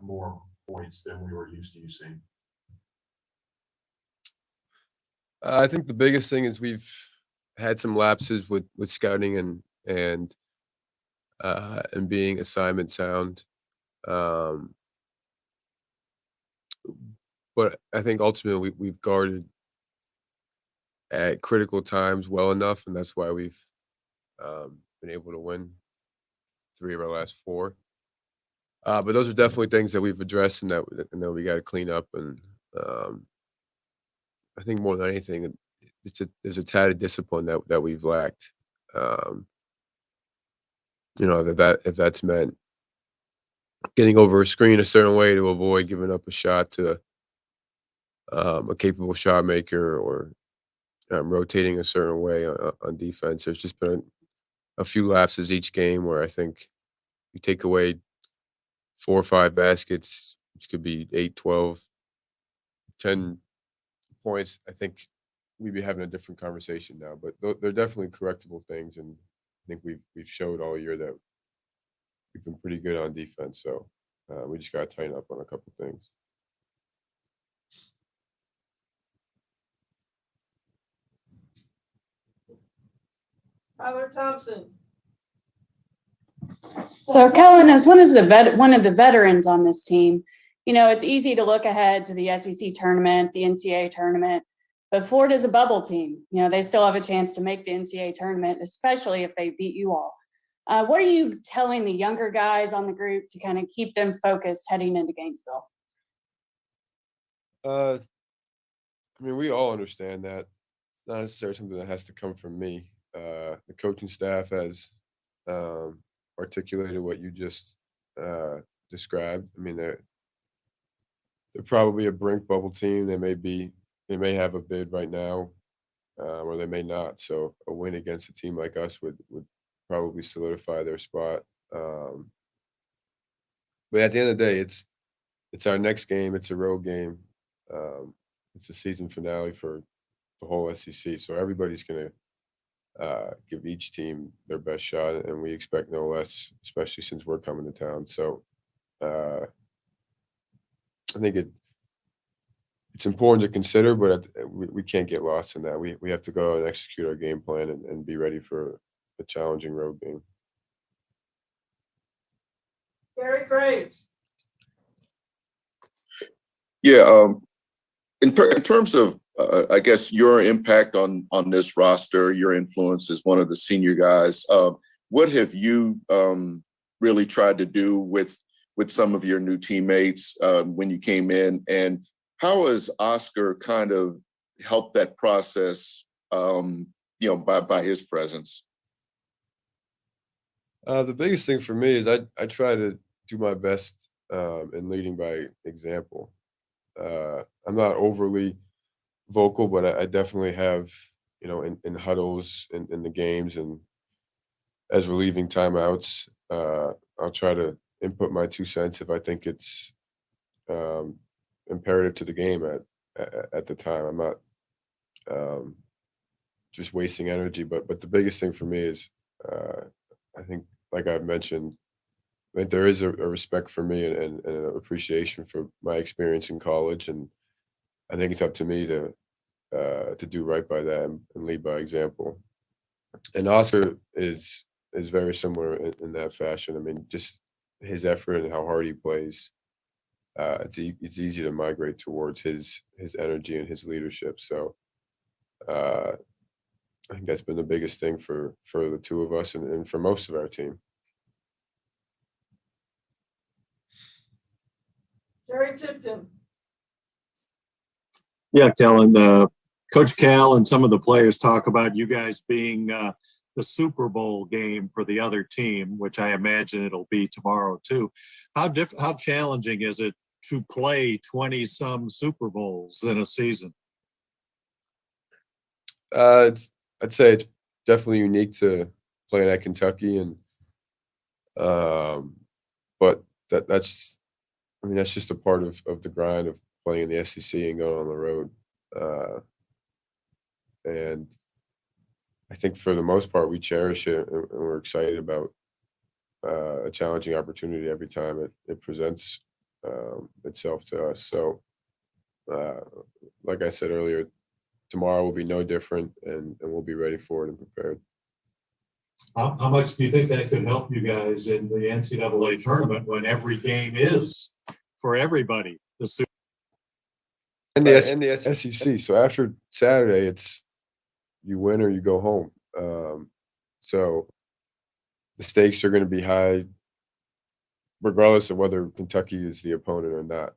more points than we were used to using? I think the biggest thing is we've had some lapses with scouting and being assignment sound. Um, but I think ultimately we've guarded at critical times well enough, and that's why we've been able to win 3 of our last 4. But those are definitely things that we've addressed and that we got to clean up. And um, I think more than anything, there's a tad of discipline that we've lacked. Um, if that's meant getting over a screen a certain way to avoid giving up a shot to a capable shot maker, or rotating a certain way on defense. There's just been a few lapses each game where I think you take away 4 or 5 baskets, which could be 8, 12, 10 points. I think we'd be having a different conversation now. But they're definitely correctable things, and I think we've showed all year that we've been pretty good on defense. So we just got to tighten up on a couple things. Tyler Thompson. So Kellan, as one of the veterans on this team, it's easy to look ahead to the SEC tournament, the NCAA tournament, but Ford is a bubble team. They still have a chance to make the NCAA tournament, especially if they beat you all. What are you telling the younger guys on the group to kind of keep them focused heading into Gainesville? We all understand that. It's not necessarily something that has to come from me. The coaching staff has articulated what you just described. They're probably a brink bubble team. They may have a bid right now, or they may not. So a win against a team like us would probably solidify their spot. But at the end of the day, it's our next game. It's a road game. It's a season finale for the whole SEC. So everybody's going to give each team their best shot, and we expect no less, especially since we're coming to town. So I think it's important to consider, but we can't get lost in that. We have to go and execute our game plan and be ready for a challenging road game. Gary Graves. Yeah, in terms of, I guess, your impact on this roster, your influence as one of the senior guys, what have you really tried to do with some of your new teammates when you came in, and how has Oscar kind of helped that process, by his presence? The biggest thing for me is I try to do my best in leading by example. I'm not overly vocal, but I definitely have, in huddles, in the games, and as we're leaving timeouts, I'll try to input my 2 cents if I think it's imperative to the game at the time. I'm not just wasting energy, but the biggest thing for me is I think, like I've mentioned, I think there is a respect for me and an appreciation for my experience in college, and I think it's up to me to do right by that and lead by example. And Oscar is very similar in that fashion. Just his effort and how hard he plays. It's easy to migrate towards his energy and his leadership. So I think that's been the biggest thing for the two of us and for most of our team. Jerry Tipton. Yeah, Kellan, Coach Cal and some of the players talk about you guys being the Super Bowl game for the other team, which I imagine it'll be tomorrow too. How challenging is it to play 20-some Super Bowls in a season? I'd say it's definitely unique to playing at Kentucky, and but that's just a part of the grind of playing in the SEC and going on the road. And I think for the most part, we cherish it, and we're excited about a challenging opportunity every time it presents itself to us. So, like I said earlier, tomorrow will be no different, and we'll be ready for it and prepared. How much do you think that could help you guys in the NCAA tournament when every game is for everybody? And the SEC. So after Saturday, it's you win or you go home. So the stakes are going to be high, regardless of whether Kentucky is the opponent or not.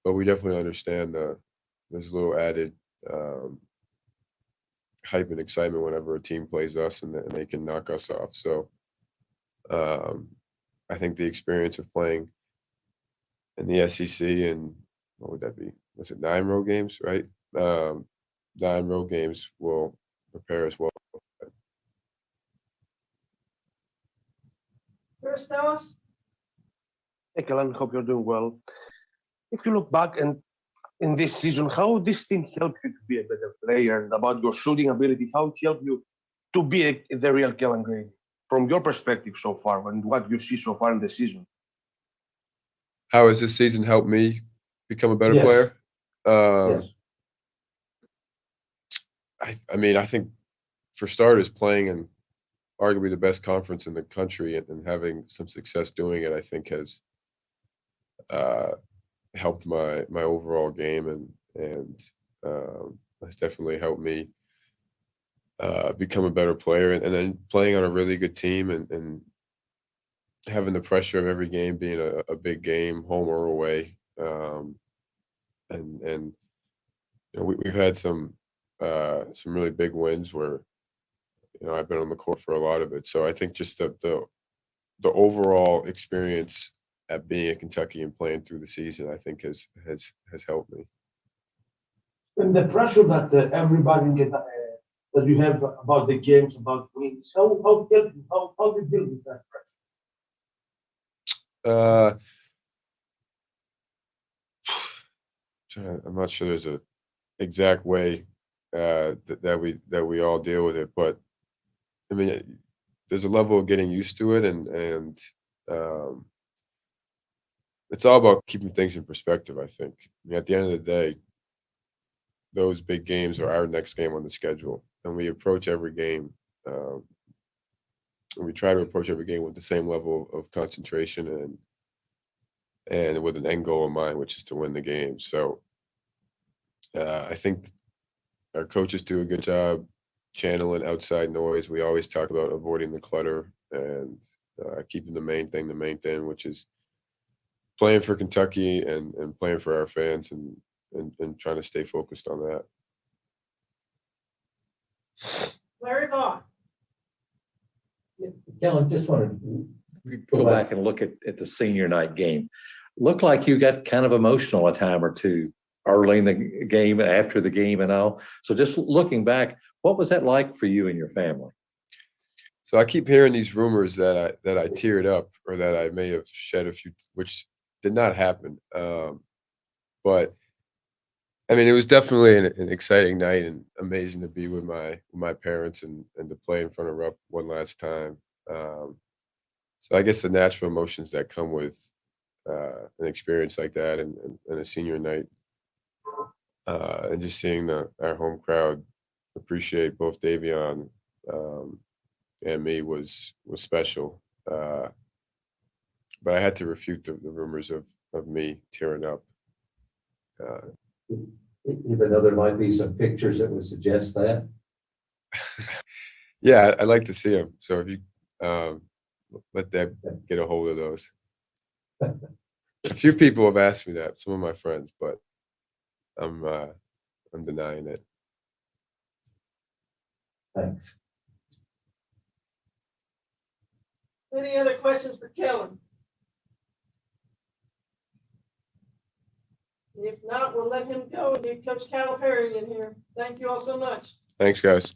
But we definitely understand there's a little added hype and excitement whenever a team plays us and they can knock us off. So I think the experience of playing in the SEC and what would that be? Was it 9 road games, right? 9 road games will prepare us well. Chris Ellis? Hey, Kellan, hope you're doing well. If you look back and in this season, how this team helped you to be a better player, and about your shooting ability, how it helped you to be the real Kellan Grady from your perspective so far and what you see so far in the season? How has this season helped me become a better Yes. player? Yes. I mean, I think for starters, playing in arguably the best conference in the country and having some success doing it, I think has helped my overall game and has definitely helped me become a better player. And then playing on a really good team and having the pressure of every game being a big game, home or away. And you know, we've had some really big wins where I've been on the court for a lot of it. So I think just the overall experience at being at Kentucky and playing through the season, I think has helped me. And the pressure that everybody get that you have about the games, about wins, how do you deal with that pressure? I'm not sure there's a exact way that we all deal with it, but I mean, there's a level of getting used to it, and it's all about keeping things in perspective. I think. I mean, at the end of the day, those big games are our next game on the schedule, and we approach every game. And we try to approach every game with the same level of concentration and with an end goal in mind, which is to win the game. So I think our coaches do a good job channeling outside noise. We always talk about avoiding the clutter and keeping the main thing, which is playing for Kentucky and playing for our fans and trying to stay focused on that. Larry Vaughn? Kellan, just wanted to go back and look at the senior night game. Looked like you got kind of emotional a time or two early in the game, after the game and all. So just looking back, what was that like for you and your family? So I keep hearing these rumors that I teared up or that I may have shed a few, which did not happen. But I mean, it was definitely an exciting night and amazing to be with my parents and to play in front of Rupp one last time. So I guess the natural emotions that come with an experience like that and a senior night, and just seeing our home crowd appreciate both Davion and me was special. But I had to refute the rumors of me tearing up. Even though there might be some pictures that would suggest that. Yeah, I'd like to see them. So if you let Deb get a hold of those. A few people have asked me that, some of my friends, but I'm denying it. Thanks. Any other questions for Kellan? If not, we'll let him go and get Coach Calipari in here. Thank you all so much. Thanks, guys.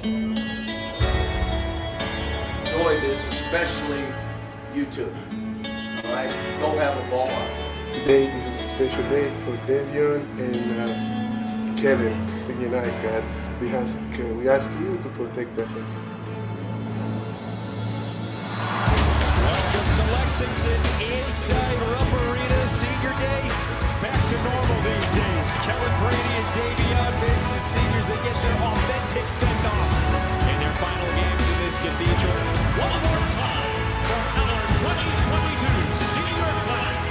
Enjoy this, especially you two. All right, go have a ball. Today is a special day for Davion and Kellan, senior night, God. We ask you to protect us. Welcome to Lexington, inside Rupp Arena, senior day. Back to normal these days. Kellan Grady and Davion Vince, the seniors, they get their authentic send-off in their final games in this cathedral. One more time for our 2022 senior class.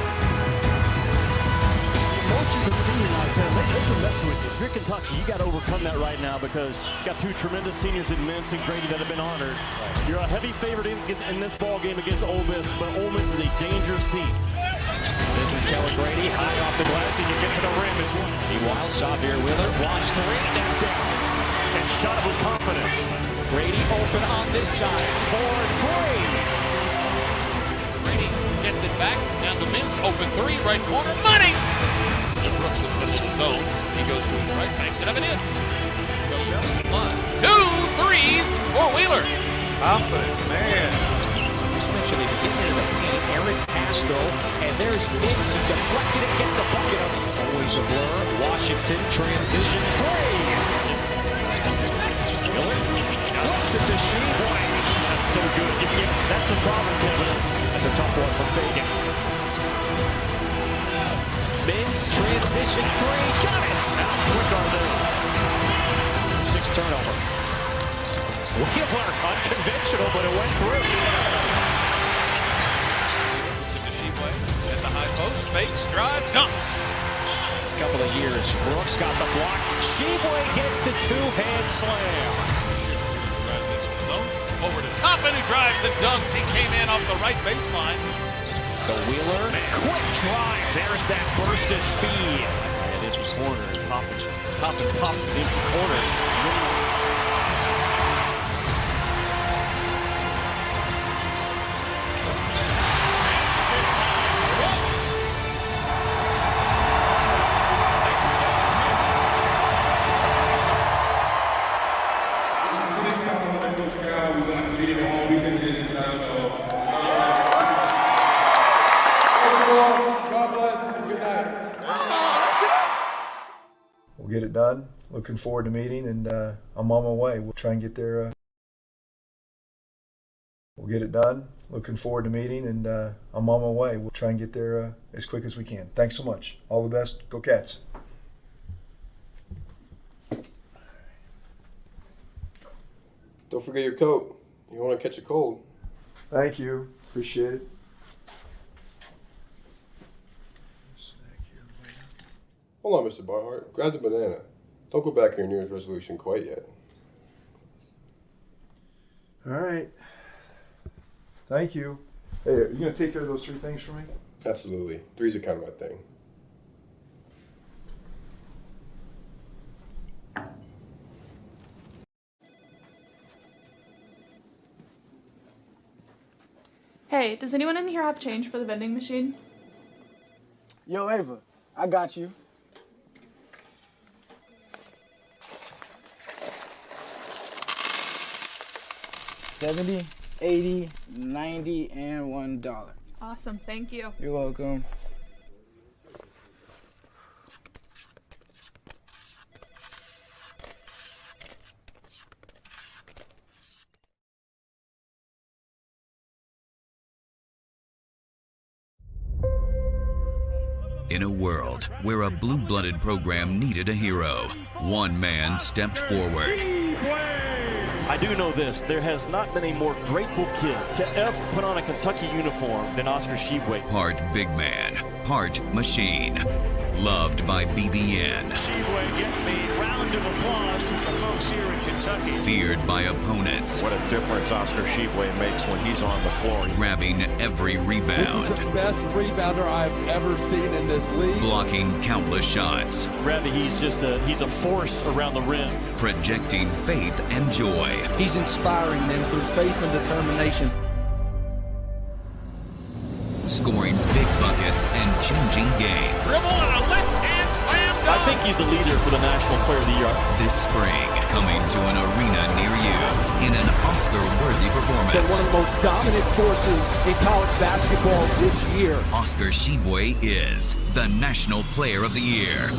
Emotions of senior night, they can mess with you. If you're Kentucky, you got to overcome that right now because you got two tremendous seniors in Vince and Grady that have been honored. You're a heavy favorite in this ball game against Ole Miss, but Ole Miss is a dangerous team. This is Kellan Grady, high off the glass, and you get to the rim as well. Meanwhile, Xavier Wheeler, watch the rim, that's down. And shot it with confidence. Grady open on this side, 4-3. Grady gets it back, down to Mintz, open three, right corner, money! Brooks has put it in his zone. He goes to his right, banks it up and in. One, two, threes for Wheeler. Confidence, man. Just mentioned they get into the paint. Eric pass though, and there's Mintz. He deflected it, gets the bucket up. Always a blur. Washington transition three. Miller flips it to Sheboy. That's so good. That's the problem, Kevin. That's a tough one from Fagan. Mintz transition three, got it. How quick are they? 6 turnover. Wheeler, unconventional, but it went through. At the high post, fakes, drives, dunks. Last couple of years, Brooks got the block. Sheboy gets the two-hand slam. Drives into the zone, over the top, and he drives and dunks. He came in off the right baseline. The Wheeler, quick drive. There's that burst of speed. And into the corner, and top and pop into the corner. We'll get it done. Looking forward to meeting, and I'm on my way. We'll try and get there. We'll get it done. Looking forward to meeting, and I'm on my way. We'll try and get there as quick as we can. Thanks so much. All the best. Go Cats. Don't forget your coat. You want to catch a cold. Thank you. Appreciate it. Hold on, Mr. Barnhart. Grab the banana. Don't go back to your New Year's resolution quite yet. All right. Thank you. Hey, are you going to take care of those 3 things for me? Absolutely. 3's are kind of my thing. Hey, does anyone in here have change for the vending machine? Yo, Ava, I got you. $70, $80, $90, and $1. Awesome, thank you. You're welcome. In a world where a blue-blooded program needed a hero, one man stepped forward. I do know this. There has not been a more grateful kid to ever put on a Kentucky uniform than Oscar Sheboy. Part big man, part machine. Loved by BBN. Sheboy getting the round of applause from the folks here in Kentucky. Feared by opponents. What a difference Oscar Sheboy makes when he's on the floor. Grabbing every rebound. This is the best rebounder I've ever seen in this league. Blocking countless shots. Rather, he's a force around the rim. Projecting faith and joy. He's inspiring them through faith and determination. Scoring big buckets and changing games. Dribble and a left-hand slam dunk. I think he's the leader for the National Player of the Year. This spring, coming to an arena near you. in an Oscar-worthy performance. Been one of the most dominant forces in college basketball this year. Oscar Tshiebwe is the National Player of the Year.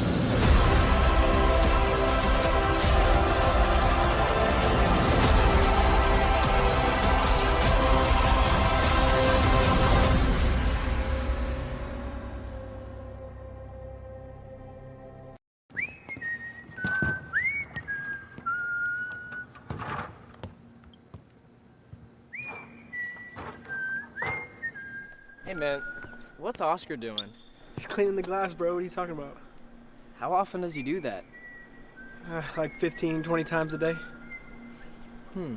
Hey man, what's Oscar doing? He's cleaning the glass, bro. What are you talking about? How often does he do that? Like 15, 20 times a day. Hmm.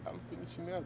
I'm finishing up.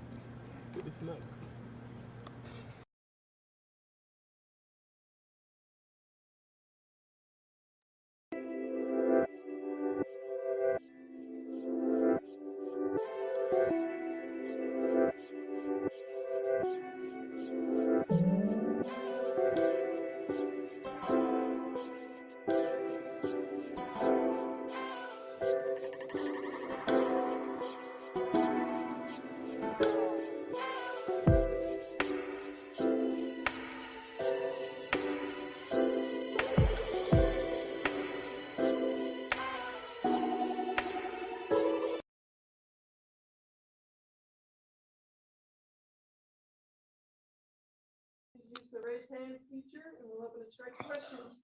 Use the raise hand feature and we'll open it straight to questions.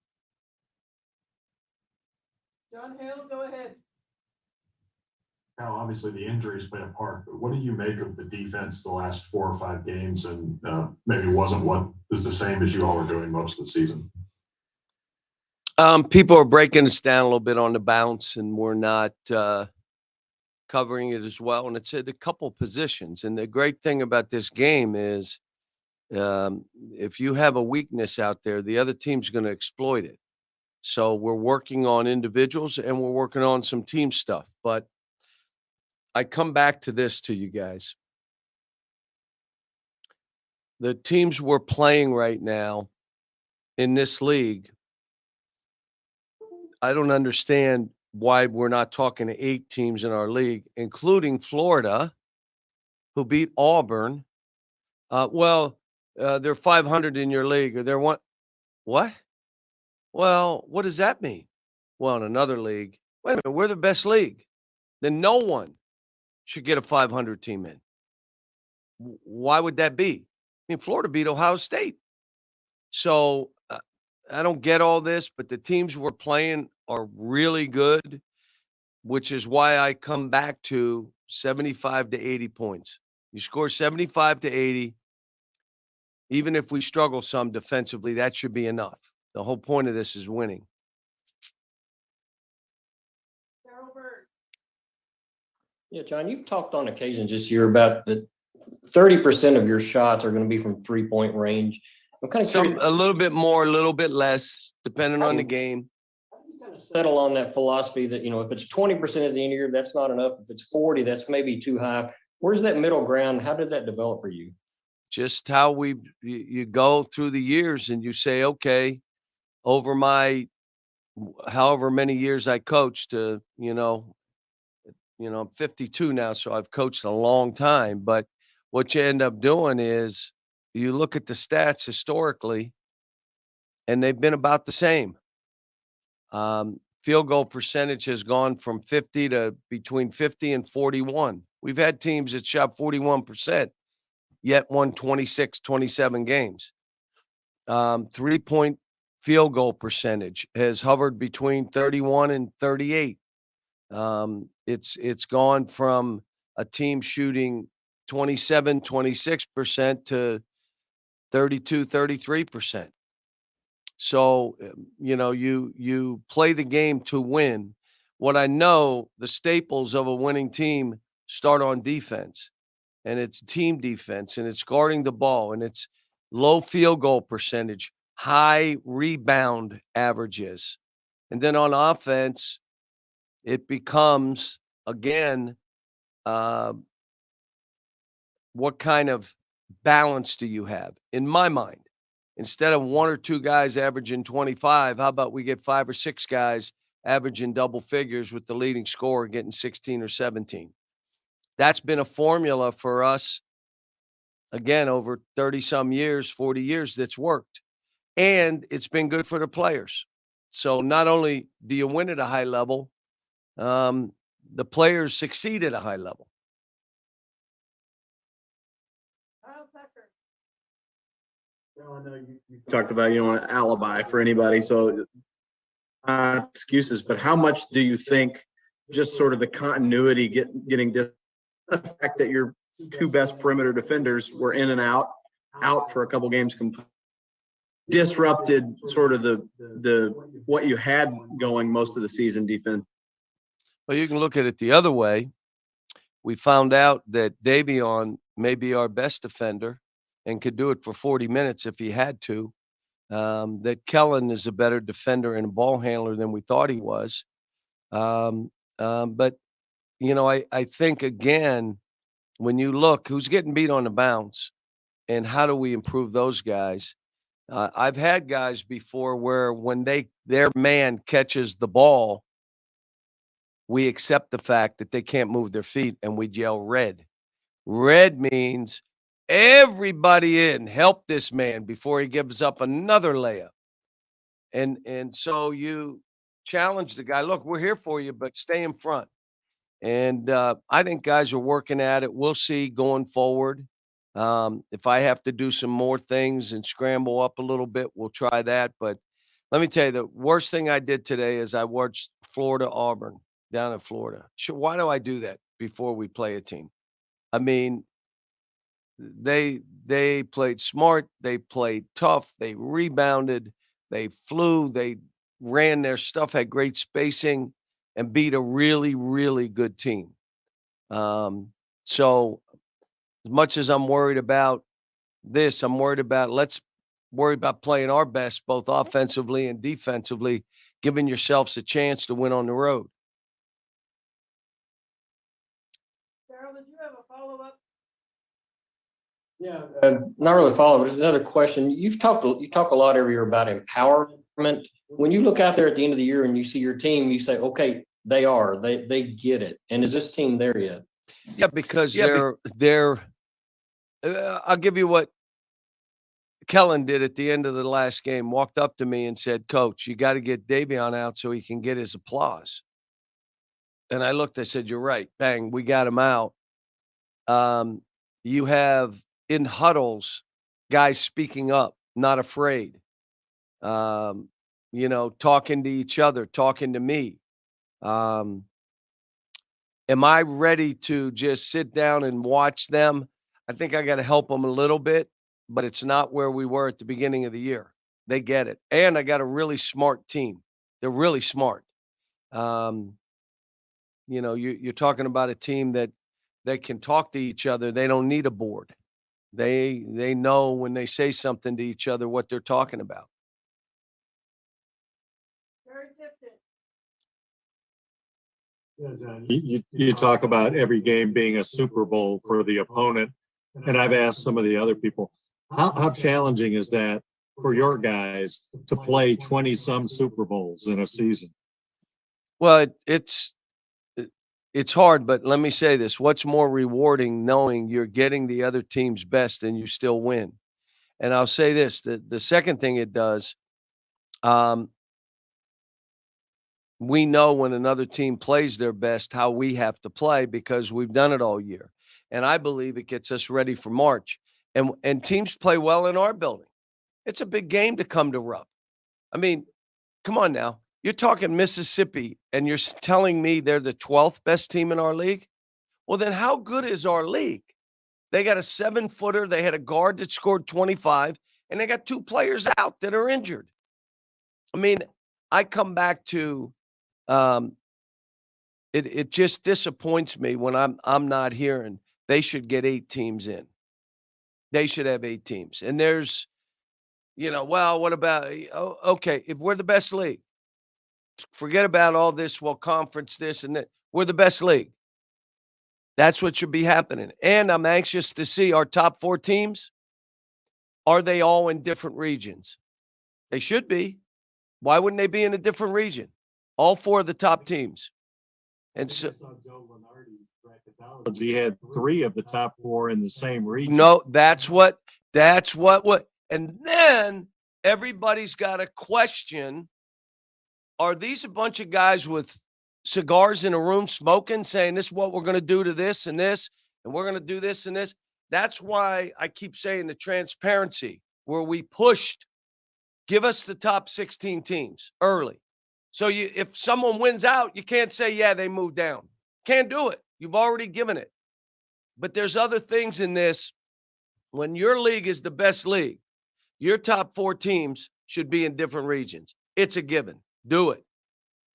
John Hale, go ahead. Now, obviously the injuries play a part, but what do you make of the defense the last 4 or 5 games and maybe wasn't what is the same as you all are doing most of the season? People are breaking us down a little bit on the bounce, and we're not covering it as well. And it's at a couple positions. And the great thing about this game is if you have a weakness out there, the other team's going to exploit it. So we're working on individuals and we're working on some team stuff. But I come back to this to you guys. The teams we're playing right now in this league, I don't understand why we're not talking to 8 teams in our league, including Florida, who beat Auburn. They're 500 in your league, or they're one. What? Well, what does that mean? Well, in another league, wait a minute, we're the best league. Then no one should get a 500 team in. Why would that be? I mean, Florida beat Ohio State. So I don't get all this, but the teams we're playing are really good, which is why I come back to 75 to 80 points. You score 75 to 80, even if we struggle some defensively, that should be enough. The whole point of this is winning. Yeah, John, you've talked on occasion this year about that 30% of your shots are going to be from 3-point range. I'm kind of curious. A little bit more, a little bit less, depending on the game. Kind of settle on that philosophy that, if it's 20% at the end of the year, that's not enough. If it's 40, that's maybe too high. Where's that middle ground? How did that develop for you? Just how you go through the years and you say, okay, over my however many years I coached, I'm 52 now, so I've coached a long time. But what you end up doing is you look at the stats historically, and they've been about the same. Field goal percentage has gone from 50 to between 50 and 41. We've had teams that shot 41%, yet won 26, 27 games. 3-point field goal percentage has hovered between 31 and 38. It's gone from a team shooting 27, 26% to 32, 33%. So, you play the game to win. What I know, the staples of a winning team start on defense, and it's team defense, and it's guarding the ball, and it's low field goal percentage, high rebound averages. And then on offense, it becomes, again, what kind of balance do you have? In my mind, instead of 1 or 2 guys averaging 25, how about we get 5 or 6 guys averaging double figures with the leading scorer getting 16 or 17. That's been a formula for us, again, over 30-some years, 40 years that's worked. And it's been good for the players. So not only do you win at a high level, the players succeed at a high level. Talked about you don't want an alibi for anybody, so excuses, but how much do you think just sort of the continuity getting the fact that your two best perimeter defenders were in and out for a couple games disrupted sort of the what you had going most of the season defense? Well, you can look at it the other way. We found out that Davion may be our best defender and could do it for 40 minutes if he had to. That Kellan is a better defender and ball handler than we thought he was. But, you know, I think, again, when you look who's getting beat on the bounce and how do we improve those guys, I've had guys before where when their man catches the ball, we accept the fact that they can't move their feet and we yell red. Red means everybody in, help this man before he gives up another layup. And so you challenge the guy, look, we're here for you, but stay in front. And I think guys are working at it. We'll see going forward. If I have to do some more things and scramble up a little bit, we'll try that. But let me tell you, the worst thing I did today is I watched Florida-Auburn down in Florida. Sure, why do I do that before we play a team? I mean, they played smart, they played tough, they rebounded, they flew, they ran their stuff, had great spacing, and beat a really, really good team. So as much as I'm worried about this, I'm worried about let's worry about playing our best both offensively and defensively, giving yourselves a chance to win on the road. Darryl, did you have a follow-up? Yeah, not really follow, but another question. You talk a lot every year about empowerment. When you look out there at the end of the year and you see your team, you say, okay, they get it. And is this team there yet? Yeah, because they're I'll give you what Kellan did at the end of the last game, walked up to me and said, Coach, you got to get Davion out so he can get his applause. And I looked, I said, you're right. Bang, we got him out. You have in huddles, guys speaking up, not afraid. You know, talking to each other, talking to me. Am I ready to just sit down and watch them? I think I got to help them a little bit, but it's not where we were at the beginning of the year. They get it. And I got a really smart team. They're really smart. You know, you're talking about a team that can talk to each other. They don't need a board. They know when they say something to each other what they're talking about. You talk about every game being a Super Bowl for the opponent, and I've asked some of the other people, how challenging is that for your guys to play 20-some Super Bowls in a season? Well, it's hard, but let me say this. What's more rewarding knowing you're getting the other team's best and you still win? And I'll say this, the second thing it does, we know when another team plays their best how we have to play because we've done it all year. And I believe it gets us ready for March. And teams play well in our building. It's a big game to come to Rupp. I mean, come on now. You're talking Mississippi, and you're telling me they're the 12th best team in our league? Well, then how good is our league? They got a 7-footer. They had a guard that scored 25, and they got 2 players out that are injured. I mean, I come back to it just disappoints me when I'm not hearing they should get 8 teams in. They should have 8 teams. And there's, you know, well, what about, okay, if we're the best league, forget about all this, well, conference this and that. We're the best league. That's what should be happening. And I'm anxious to see our top 4 teams. Are they all in different regions? They should be. Why wouldn't they be in a different region? All 4 of the top teams. And so He had 3 of the top 4 in the same region. no, that's what, and then everybody's got a question. Are these a bunch of guys with cigars in a room smoking, saying this is what we're going to do to this, and we're going to do this and this? That's why I keep saying the transparency, where we pushed, give us the top 16 teams early. So if someone wins out, you can't say, yeah, they moved down. Can't do it. You've already given it. But there's other things in this. When your league is the best league, your top 4 teams should be in different regions. It's a given. Do it.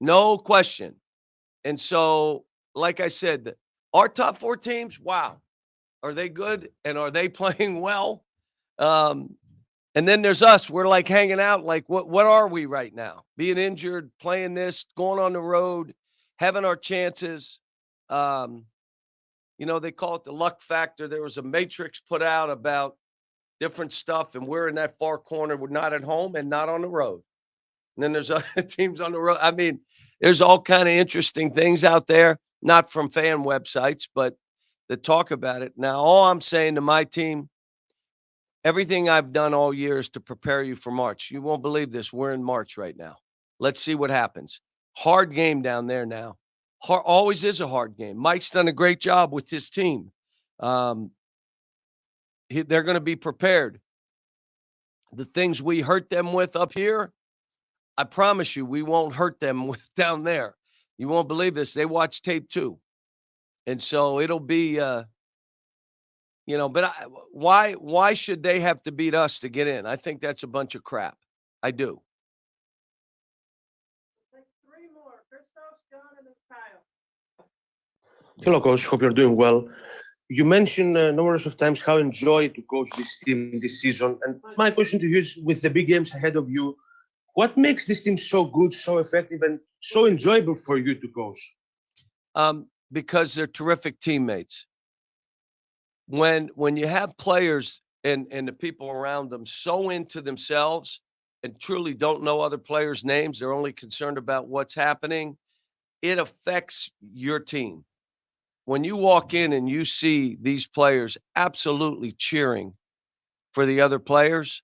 No question. And so, like I said, our top 4 teams, wow. Are they good? And are they playing well? And then there's us. We're like hanging out. Like, what are we right now? Being injured, playing this, going on the road, having our chances. They call it the luck factor. There was a matrix put out about different stuff, and we're in that far corner. We're not at home and not on the road. And then there's other teams on the road. I mean, there's all kind of interesting things out there, not from fan websites, but that talk about it. Now, all I'm saying to my team, everything I've done all year is to prepare you for March. You won't believe this. We're in March right now. Let's see what happens. Hard game down there now. Always is a hard game. Mike's done a great job with his team. They're going to be prepared. The things we hurt them with up here, I promise you, we won't hurt them with down there. You won't believe this. They watch tape too. And so it'll be, but why should they have to beat us to get in? I think that's a bunch of crap. I do. Hello, Coach. Hope you're doing well. You mentioned numerous of times how you enjoy to coach this team this season. And my question to you is, with the big games ahead of you, what makes this team so good, so effective, and so enjoyable for you to coach? Because they're terrific teammates. When you have players and the people around them so into themselves and truly don't know other players' names, they're only concerned about what's happening, it affects your team. When you walk in and you see these players absolutely cheering for the other players,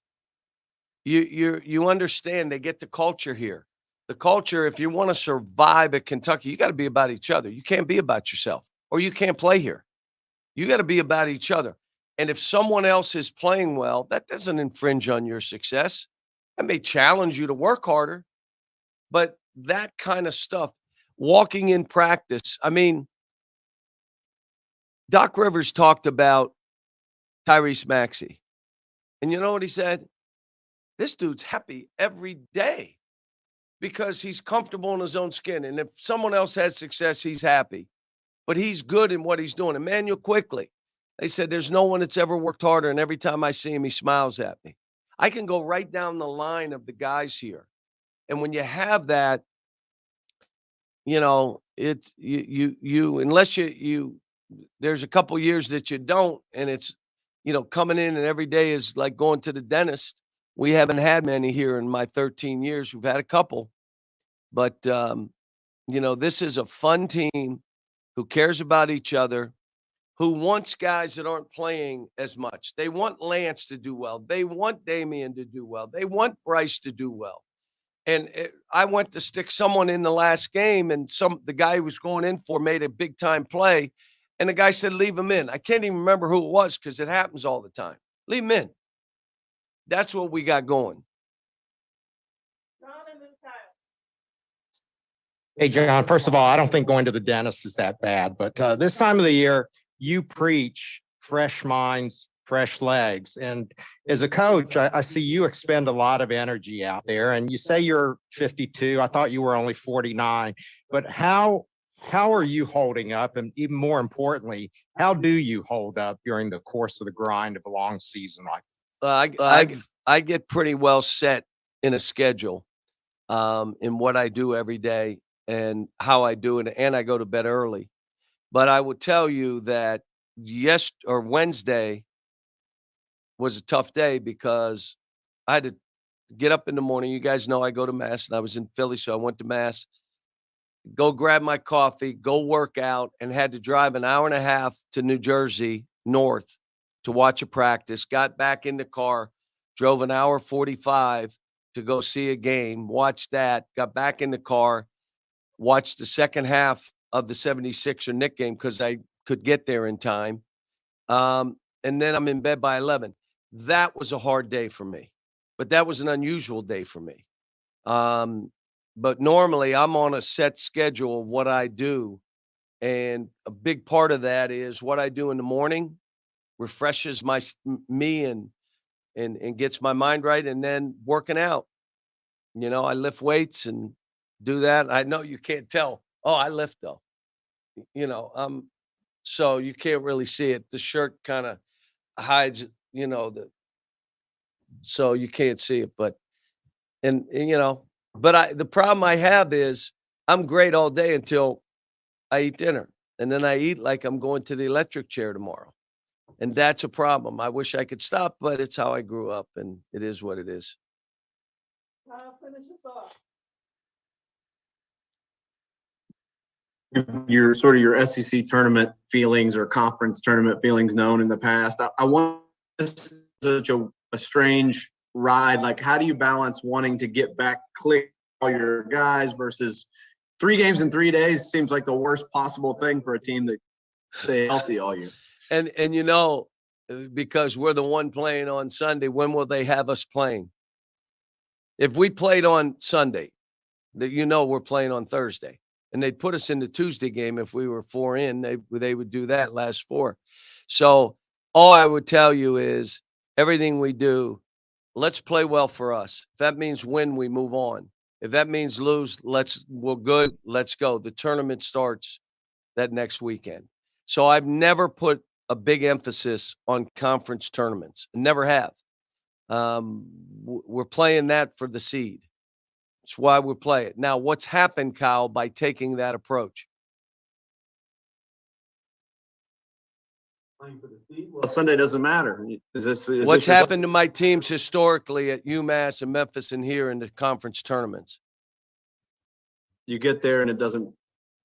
you understand they get the culture here. The culture, if you want to survive at Kentucky, you got to be about each other. You can't be about yourself, or you can't play here. You got to be about each other. And if someone else is playing well, that doesn't infringe on your success. That may challenge you to work harder, but that kind of stuff, walking in practice, I mean, Doc Rivers talked about Tyrese Maxey. And you know what he said? This dude's happy every day because he's comfortable in his own skin. And if someone else has success, he's happy. But he's good in what he's doing. Emmanuel Quickly, they said there's no one that's ever worked harder, and every time I see him, he smiles at me. I can go right down the line of the guys here. And when you have that, it's you unless you there's a couple years that you don't, and it's, coming in and every day is like going to the dentist. We haven't had many here in my 13 years. We've had a couple. But, this is a fun team who cares about each other, who wants guys that aren't playing as much. They want Lance to do well. They want Damian to do well. They want Bryce to do well. And I went to stick someone in the last game, and the guy who was going in for made a big-time play, and the guy said, leave him in. I can't even remember who it was because it happens all the time. Leave him in. That's what we got going. Hey, John, first of all, I don't think going to the dentist is that bad, but this time of the year, you preach fresh minds, fresh legs. And as a coach, I see you expend a lot of energy out there, and you say you're 52. I thought you were only 49, but how are you holding up? And even more importantly, how do you hold up during the course of the grind of a long season like I get pretty well set in a schedule in what I do every day and how I do it, and I go to bed early. But I would tell you that Wednesday was a tough day because I had to get up in the morning. You guys know I go to Mass, and I was in Philly, so I went to Mass. go grab my coffee, go work out, and had to drive an hour and a half to New Jersey north to watch a practice, got back in the car, drove an hour 45 to go see a game, watched that, got back in the car, watched the second half of the 76er Knick game because I could get there in time. And then I'm in bed by 11. That was a hard day for me, but that was an unusual day for me. But normally I'm on a set schedule of what I do. And a big part of that is what I do in the morning refreshes me and gets my mind right. And then working out, I lift weights and do that. I know you can't tell. Oh, I lift though, so you can't really see it. The shirt kind of hides, so you can't see it, but the problem I have is I'm great all day until I eat dinner. And then I eat like I'm going to the electric chair tomorrow. And that's a problem. I wish I could stop, but it's how I grew up and it is what it is. Finish us off. Your sort of your SEC tournament feelings or conference tournament feelings known in the past. I want such a strange ride. Like, how do you balance wanting to get back click all your guys versus 3 games in 3 days seems like the worst possible thing for a team that stay healthy all year. And because we're the one playing on Sunday, when will they have us playing? If we played on Sunday, we're playing on Thursday. And they'd put us in the Tuesday game if we were 4 in. They would do that last 4. So all I would tell you is everything we do, let's play well for us. If that means win, we move on. If that means lose, we're good. Let's go. The tournament starts that next weekend. So I've never put a big emphasis on conference tournaments. Never have. We're playing that for the seed. That's why we play it. Now, what's happened, Kyle, by taking that approach? Well, Sunday doesn't matter. What's happened to my teams historically at UMass and Memphis and here in the conference tournaments? You get there and it doesn't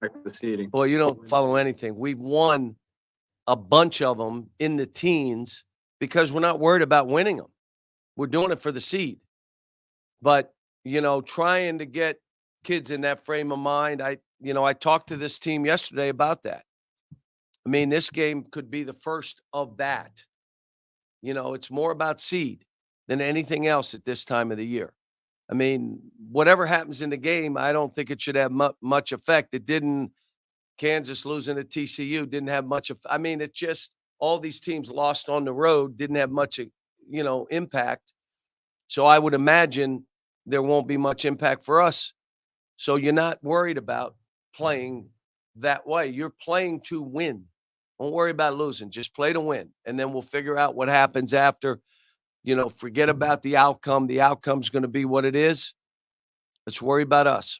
affect the seeding. Boy, you don't follow anything. We've won a bunch of them in the teens because we're not worried about winning them. We're doing it for the seed. But trying to get kids in that frame of mind. I talked to this team yesterday about that. I mean, this game could be the first of that. It's more about seed than anything else at this time of the year. I mean, whatever happens in the game, I don't think it should have much effect. It didn't. Kansas losing to TCU didn't have much of. I mean, it just all these teams lost on the road didn't have much, impact. So I would imagine there won't be much impact for us. So you're not worried about playing that way. You're playing to win. Don't worry about losing. Just play to win. And then we'll figure out what happens after. Forget about the outcome. The outcome's going to be what it is. Let's worry about us.